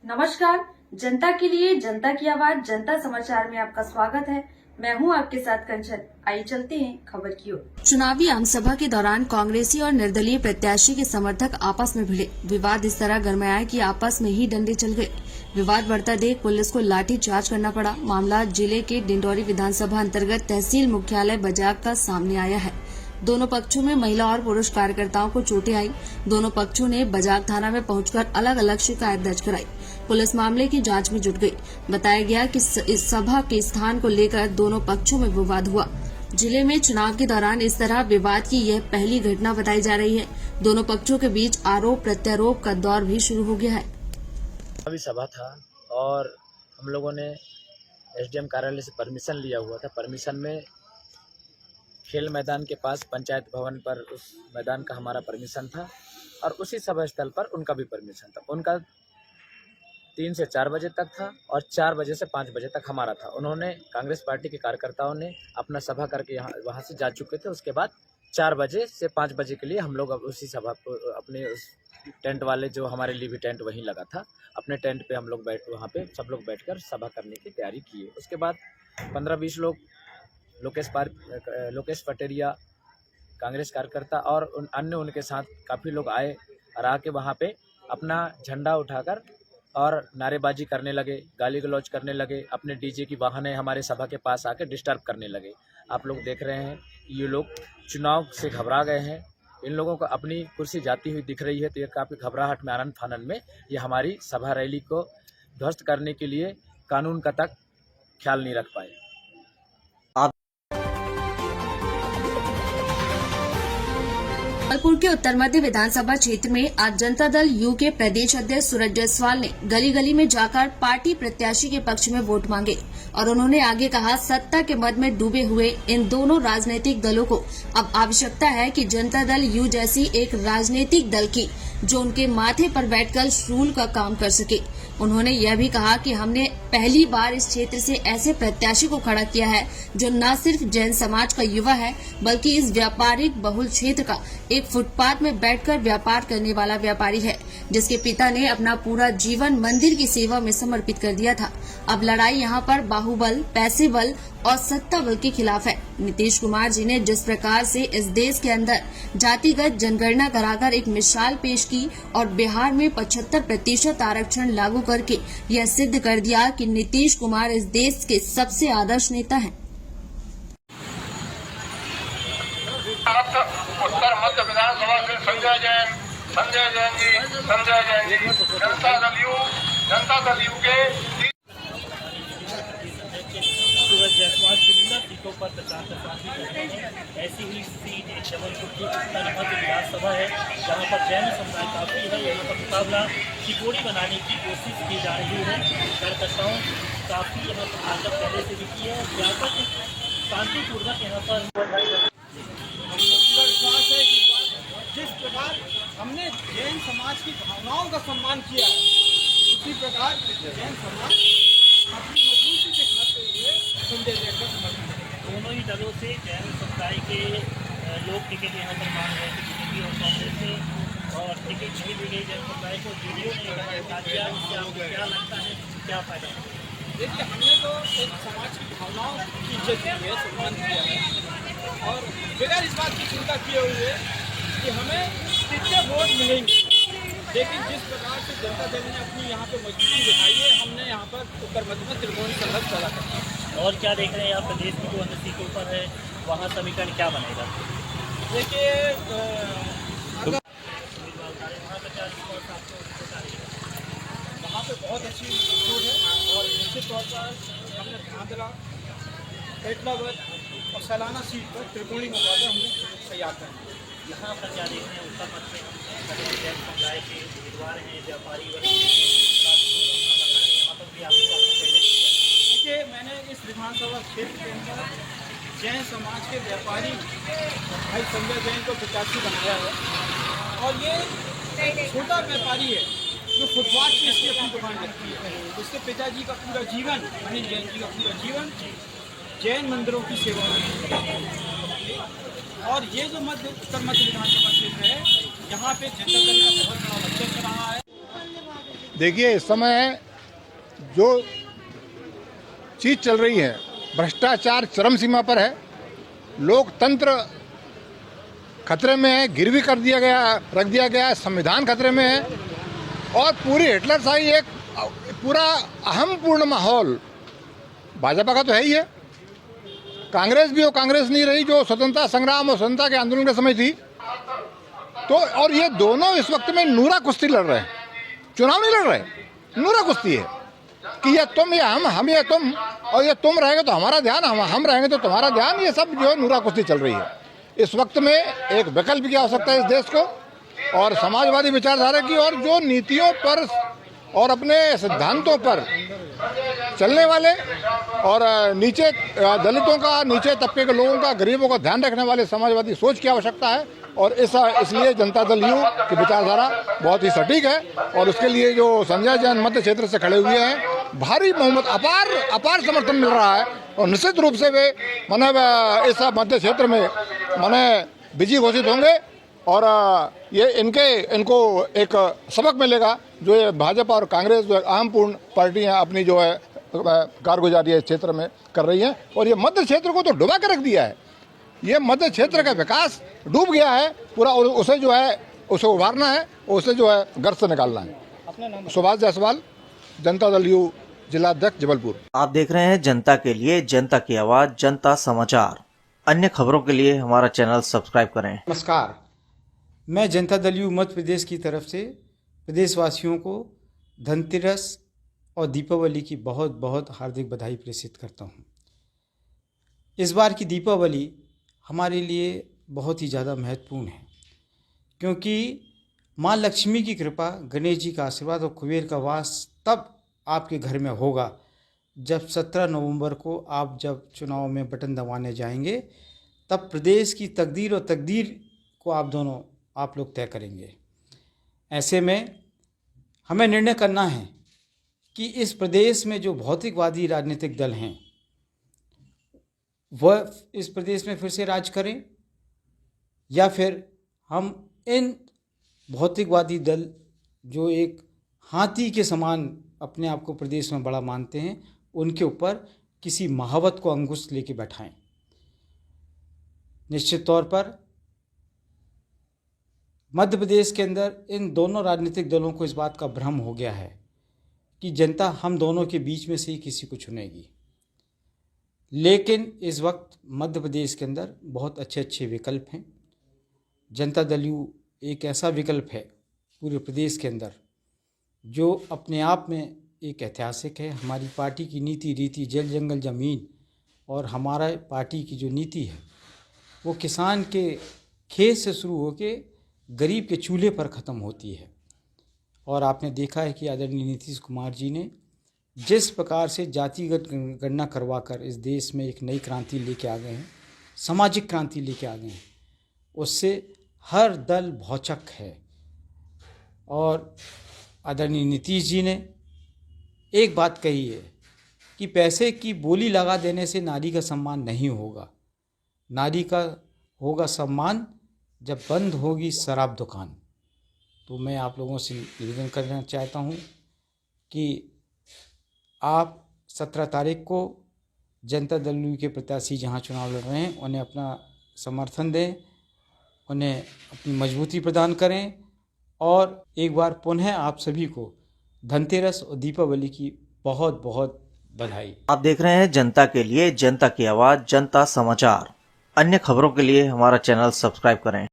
नमस्कार, जनता के लिए जनता की आवाज जनता समाचार में आपका स्वागत है। मैं हूं आपके साथ कंचन। आइए चलते हैं खबर की ओर। चुनावी आमसभा के दौरान कांग्रेसी और निर्दलीय प्रत्याशी के समर्थक आपस में भिड़े। विवाद इस तरह गरमाया कि आपस में ही डंडे चल गए। विवाद बढ़ता देख पुलिस को लाठी चार्ज करना पड़ा। मामला जिले के डिंडौरी विधानसभा अंतर्गत तहसील मुख्यालय बजाग का सामने आया है। दोनों पक्षों में महिला और पुरुष कार्यकर्ताओं को चोटें आई। दोनों पक्षों ने बजाग थाना में पहुंचकर अलग अलग शिकायत दर्ज कराई। पुलिस मामले की जांच में जुट गई। बताया गया कि इस सभा के स्थान को लेकर दोनों पक्षों में विवाद हुआ। जिले में चुनाव के दौरान इस तरह विवाद की यह पहली घटना बताई जा रही है। दोनों पक्षों के बीच आरोप प्रत्यारोप का दौर भी शुरू हो गया है। अभी सभा था और हम लोगों ने एसडीएम कार्यालय से परमिशन लिया हुआ था। परमिशन में खेल मैदान के पास पंचायत भवन पर उस मैदान का हमारा परमिशन था और उसी सभा स्थल पर उनका भी परमिशन था। उनका 3 से 4 बजे तक था और 4 बजे से 5 बजे तक हमारा था। उन्होंने कांग्रेस पार्टी के कार्यकर्ताओं ने अपना सभा करके वहाँ से जा चुके थे। उसके बाद 4 बजे से 5 बजे के लिए हम लोग अब उसी सभा को अपने उस टेंट वाले जो हमारे लिए भी टेंट वहीं लगा था, अपने टेंट पे हम लोग वहाँ पे सब लोग बैठकर सभा करने की तैयारी किए। उसके बाद 15-20 लोग लोकेश पटेरिया कांग्रेस कार्यकर्ता और अन्य उनके साथ काफ़ी लोग आए और आके वहाँ पे अपना झंडा उठाकर और नारेबाजी करने लगे, गाली गलौज करने लगे। अपने डीजे की वाहनें हमारे सभा के पास आके डिस्टर्ब करने लगे। आप लोग देख रहे हैं ये लोग चुनाव से घबरा गए हैं। इन लोगों को अपनी कुर्सी जाती हुई दिख रही है, तो ये काफ़ी घबराहट में आनन फानन में ये हमारी सभा रैली को ध्वस्त करने के लिए कानून का तक ख्याल नहीं रख पाए। जबलपुर के उत्तर मध्य विधानसभा क्षेत्र में आज जनता दल यू के प्रदेश अध्यक्ष सूरज जायसवाल ने गली गली में जाकर पार्टी प्रत्याशी के पक्ष में वोट मांगे और उन्होंने आगे कहा, सत्ता के मद में डूबे हुए इन दोनों राजनीतिक दलों को अब आवश्यकता है कि जनता दल यू जैसी एक राजनीतिक दल की जो उनके माथे पर बैठकर शूल का काम कर सके। उन्होंने यह भी कहा कि हमने पहली बार इस क्षेत्र से ऐसे प्रत्याशी को खड़ा किया है जो न सिर्फ जैन समाज का युवा है बल्कि इस व्यापारिक बहुल क्षेत्र का एक फुटपाथ में बैठकर व्यापार करने वाला व्यापारी है, जिसके पिता ने अपना पूरा जीवन मंदिर की सेवा में समर्पित कर दिया था। अब लड़ाई यहाँ पर बाहुबल, पैसे बल और सत्ता बल के खिलाफ है। नीतीश कुमार जी ने जिस प्रकार से इस देश के अंदर जातिगत जनगणना कराकर एक मिसाल पेश की और बिहार में 75% आरक्षण लागू करके यह सिद्ध कर दिया कि नीतीश कुमार इस देश के सबसे आदर्श नेता हैं। उत्तर मध्य विधानसभा से संजय जैन जी जनता दल यू के सूरज जायसवाल चुनिंदा सीटों पर प्रचार प्रसार कर रहे हैं। ऐसी ही सीट एक जबलपुर की उत्तर मध्य विधानसभा है जहां पर जैन समुदाय काफी है। यहाँ पर मुकाबला चिकोड़ी बनाने की कोशिश की जा रही है। कार्यकर्ताओं काफी यहाँ पर आकर पहले से भी की है। व्यापक शांतिपूर्वक यहाँ पर जिस प्रकार हमने जैन समाज की भावनाओं का सम्मान किया है, उसी प्रकार जैन समाज अपनी मजबूती से खाते हुए संजय जैन का समर्थन करें। दोनों ही दलों से जैन समुदाय के लोग टिकट यहाँ पर मांग रहे थे, बीजेपी और कांग्रेस से, और टिकट नहीं दी गई जैन समुदाय को। जेडीयू ने बता दिया। इससे आपको क्या लगता है, क्या फायदा? देखिए, हमने तो एक समाज की भावनाओं की इज्जत की है, सम्मान किया है और बगैर इस बात की चिंता किए हुए कि हमें कितने वोट मिलेंगे। लेकिन जिस प्रकार से जनता दल ने अपनी यहाँ पे मजबूती दिखाई है, हमने यहाँ पर उत्तर मध्य में त्रिकोण संघर्ष पैदा करना। और क्या देख रहे हैं आप, प्रदेश की जो अन्य सीटों पर है वहाँ समीकरण क्या बनेगा? देखिए, वहाँ पे बहुत अच्छी रिपोर्ट है और निश्चित तौर पर हमने ध्यान दिला पेटलावत और सैलाना सीट पर त्रिकोणीय मुकाबला हमने तैयार करना। यहाँ पर क्या देख रहे हैं, उत्तर मध्य में जैन समुदाय के उम्मीदवार हैं, व्यापारी वर्ग यहाँ पर भी आपको देखिए, मैंने इस विधानसभा क्षेत्र के अंदर जैन समाज के व्यापारी भाई संजय जैन को प्रत्याशी बनाया है और ये छोटा व्यापारी है जो फुटपाथ पे इसकी अपनी दुकान रखती है। उसके पिताजी का पूरा जीवन, अनिल जैन जी का पूरा जीवन जैन मंदिरों की सेवा में। और ये जो उत्तर मध्य विधानसभा क्षेत्र है, यहाँ पे जनता दल का बहुत बड़ा वर्चस्व रहा है। देखिए, इस समय जो चीज़ चल रही है, भ्रष्टाचार चरम सीमा पर है, लोकतंत्र खतरे में है, गिरवी कर दिया गया, रख दिया गया है, संविधान खतरे में है और पूरी हिटलरशाही एक पूरा अहम पूर्ण माहौल भाजपा का तो है ही है। कांग्रेस भी हो, कांग्रेस नहीं रही जो स्वतंत्रता संग्राम और स्वतंत्रता के आंदोलन के समय थी। तो और ये दोनों इस वक्त में नूरा कुश्ती लड़ रहे हैं, चुनाव नहीं लड़ रहे, नूरा कुश्ती है कि ये तुम या हम ये तुम, और ये तुम रहेंगे तो हमारा ध्यान, हम रहेंगे तो तुम्हारा ध्यान, ये सब जो है नूरा कुश्ती चल रही है। इस वक्त में एक विकल्प की आवश्यकता है इस देश को, और समाजवादी विचारधारा की, और जो नीतियों पर और अपने सिद्धांतों पर चलने वाले और नीचे दलितों का, नीचे तबके के लोगों का, गरीबों का ध्यान रखने वाले समाजवादी सोच की आवश्यकता है। और इसलिए जनता दल यू की विचारधारा बहुत ही सटीक है और उसके लिए जो संजय जैन मध्य क्षेत्र से खड़े हुए हैं, भारी बहुमत, अपार समर्थन मिल रहा है और निश्चित रूप से वे इस मध्य क्षेत्र में विजयी घोषित होंगे और ये इनको एक सबक मिलेगा जो ये भाजपा और कांग्रेस जो अहम पूर्ण पार्टियां अपनी जो है कारगुजारी इस क्षेत्र में कर रही हैं। और ये मध्य क्षेत्र को तो डुबा के रख दिया है, ये मध्य क्षेत्र का विकास डूब गया है पूरा, और उसे जो है उसे उभारना है, उसे जो है गर्त से निकालना है। सुभाष जायसवाल, जनता दल यू, जिला अध्यक्ष, जबलपुर। आप देख रहे हैं जनता के लिए, जनता की आवाज, जनता समाचार। अन्य खबरों के लिए हमारा चैनल सब्सक्राइब करें। नमस्कार, मैं जनता दल यू मध्य प्रदेश की तरफ से प्रदेशवासियों को धनतेरस और दीपावली की बहुत बहुत हार्दिक बधाई प्रेषित करता हूँ। इस बार की दीपावली हमारे लिए बहुत ही ज़्यादा महत्वपूर्ण है, क्योंकि माँ लक्ष्मी की कृपा, गणेश जी का आशीर्वाद और कुबेर का वास तब आपके घर में होगा जब 17 नवंबर को आप जब चुनाव में बटन दबाने जाएंगे, तब प्रदेश की तकदीर और तकदीर को आप लोग तय करेंगे। ऐसे में हमें निर्णय करना है कि इस प्रदेश में जो भौतिकवादी राजनीतिक दल हैं वह इस प्रदेश में फिर से राज करें, या फिर हम इन भौतिकवादी दल जो एक हाथी के समान अपने आप को प्रदेश में बड़ा मानते हैं, उनके ऊपर किसी महावत को अंकुश लेके बैठाएं। निश्चित तौर पर मध्य प्रदेश के अंदर इन दोनों राजनीतिक दलों को इस बात का भ्रम हो गया है कि जनता हम दोनों के बीच में से ही किसी को चुनेगी, लेकिन इस वक्त मध्य प्रदेश के अंदर बहुत अच्छे विकल्प हैं। जनता दल यू एक ऐसा विकल्प है पूरे प्रदेश के अंदर जो अपने आप में एक ऐतिहासिक है। हमारी पार्टी की नीति रीति, जल जंगल ज़मीन, और हमारा पार्टी की जो नीति है वो किसान के खेत से शुरू होके गरीब के चूल्हे पर ख़त्म होती है। और आपने देखा है कि आदरणीय नीतीश कुमार जी ने जिस प्रकार से जातिगत गणना करवाकर इस देश में एक नई क्रांति लेके आ गए हैं, सामाजिक क्रांति लेके आ गए हैं, उससे हर दल भौचक है। और आदरणीय नीतीश जी ने एक बात कही है कि पैसे की बोली लगा देने से नारी का सम्मान नहीं होगा, नारी का होगा सम्मान जब बंद होगी शराब दुकान। तो मैं आप लोगों से निवेदन करना चाहता हूँ कि आप 17 तारीख को जनता दल यू के प्रत्याशी जहाँ चुनाव लड़ रहे हैं उन्हें अपना समर्थन दें, उन्हें अपनी मजबूती प्रदान करें। और एक बार पुनः आप सभी को धनतेरस और दीपावली की बहुत बहुत बधाई। आप देख रहे हैं जनता के लिए, जनता की आवाज, जनता समाचार। अन्य खबरों के लिए हमारा चैनल सब्सक्राइब करें।